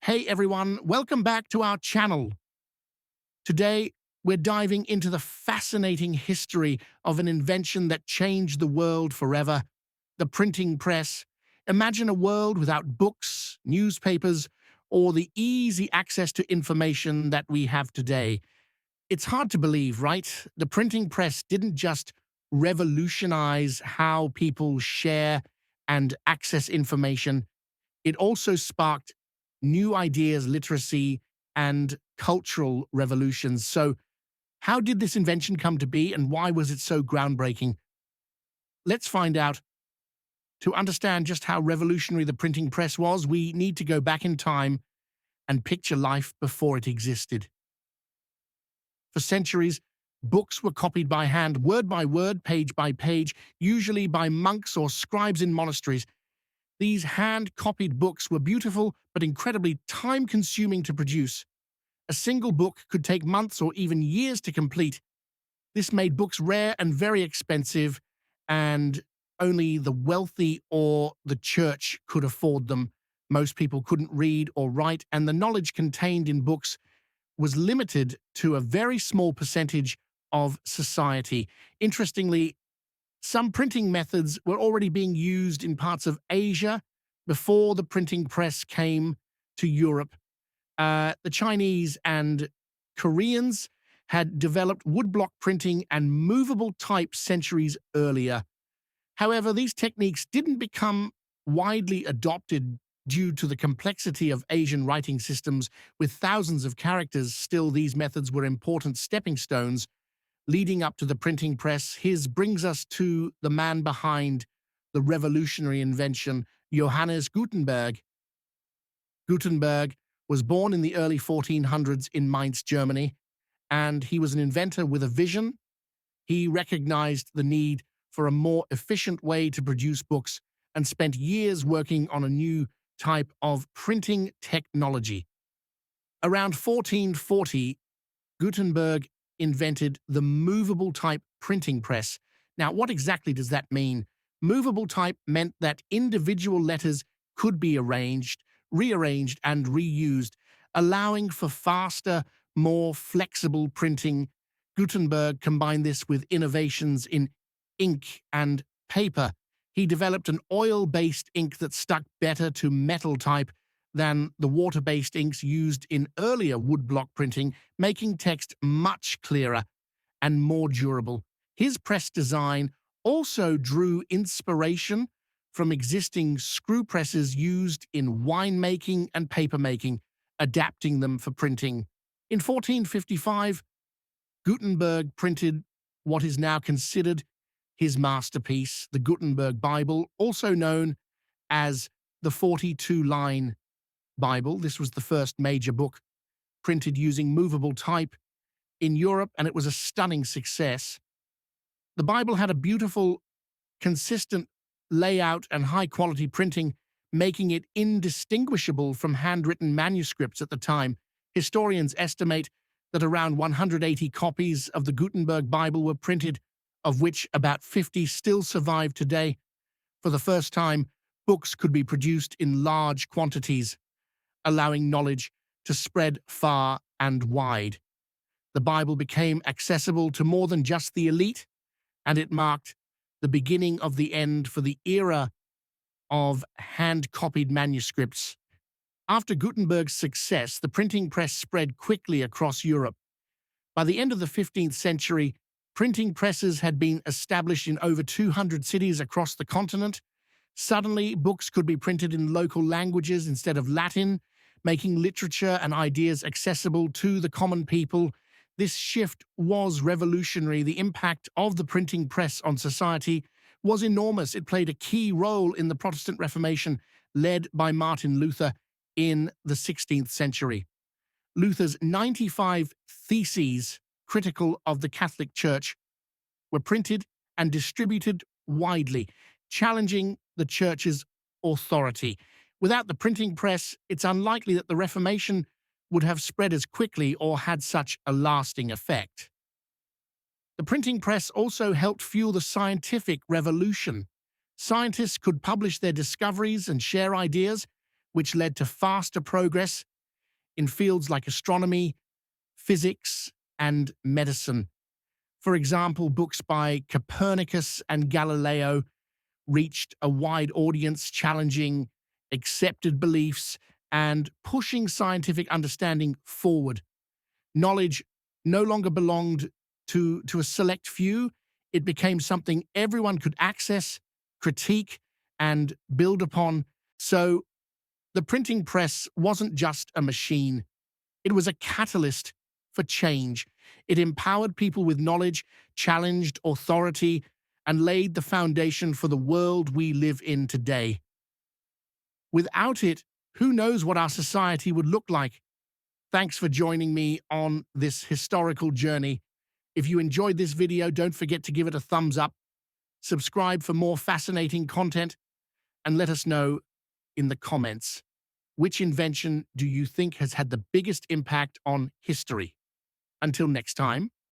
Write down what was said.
Hey everyone, welcome back to our channel. Today, we're diving into the fascinating history of an invention that changed the world forever, the printing press. Imagine a world without books, newspapers, or the easy access to information that we have today. It's hard to believe, right? The printing press didn't just revolutionize how people share and access information, it also sparked new ideas, literacy, and cultural revolutions. So, how did this invention come to be and why was it so groundbreaking? Let's find out. To understand just how revolutionary the printing press was, we need to go back in time and picture life before it existed. For centuries, books were copied by hand, word by word, page by page, usually by monks or scribes in monasteries. These hand-copied books were beautiful but incredibly time-consuming to produce. A single book could take months or even years to complete. This made books rare and very expensive, and only the wealthy or the church could afford them. Most people couldn't read or write, and the knowledge contained in books was limited to a very small percentage of society. Interestingly, some printing methods were already being used in parts of Asia before the printing press came to Europe. The Chinese and Koreans had developed woodblock printing and movable type centuries earlier. However, these techniques didn't become widely adopted due to the complexity of Asian writing systems with thousands of characters. Still, these methods were important stepping stones leading up to the printing press. His brings us to the man behind the revolutionary invention, Johannes Gutenberg. Gutenberg was born in the early 1400s in Mainz, Germany, and he was an inventor with a vision. He recognized the need for a more efficient way to produce books and spent years working on a new type of printing technology. Around 1440, Gutenberg invented the movable type printing press. Now, what exactly does that mean? Movable type meant that individual letters could be arranged, rearranged, and reused, allowing for faster, more flexible printing. Gutenberg combined this with innovations in ink and paper. He developed an oil-based ink that stuck better to metal type than the water-based inks used in earlier woodblock printing, making text much clearer and more durable. His press design also drew inspiration from existing screw presses used in winemaking and papermaking, adapting them for printing. In 1455, Gutenberg printed what is now considered his masterpiece, the Gutenberg Bible, also known as the 42-line Bible. This was the first major book printed using movable type in Europe, and it was a stunning success. The Bible had a beautiful, consistent layout and high-quality printing, making it indistinguishable from handwritten manuscripts at the time. Historians estimate that around 180 copies of the Gutenberg Bible were printed, of which about 50 still survive today. For the first time, books could be produced in large quantities, allowing knowledge to spread far and wide. The Bible became accessible to more than just the elite, and it marked the beginning of the end for the era of hand-copied manuscripts. After Gutenberg's success, the printing press spread quickly across Europe. By the end of the 15th century, printing presses had been established in over 200 cities across the continent. Suddenly, books could be printed in local languages instead of Latin, making literature and ideas accessible to the common people. This shift was revolutionary. The impact of the printing press on society was enormous. It played a key role in the Protestant Reformation, led by Martin Luther in the 16th century. Luther's 95 theses critical of the Catholic Church were printed and distributed widely, challenging the Church's authority. Without the printing press, it's unlikely that the Reformation would have spread as quickly or had such a lasting effect. The printing press also helped fuel the scientific revolution. Scientists could publish their discoveries and share ideas, which led to faster progress in fields like astronomy, physics, and medicine. For example, books by Copernicus and Galileo reached a wide audience, challenging accepted beliefs and pushing scientific understanding forward. Knowledge no longer belonged to a select few. It became something everyone could access, critique, and build upon. So the printing press wasn't just a machine. It was a catalyst for change. It empowered people with knowledge, challenged authority, and laid the foundation for the world we live in today. Without it, who knows what our society would look like? Thanks for joining me on this historical journey. If you enjoyed this video, don't forget to give it a thumbs up, subscribe for more fascinating content, and let us know in the comments, which invention do you think has had the biggest impact on history? Until next time.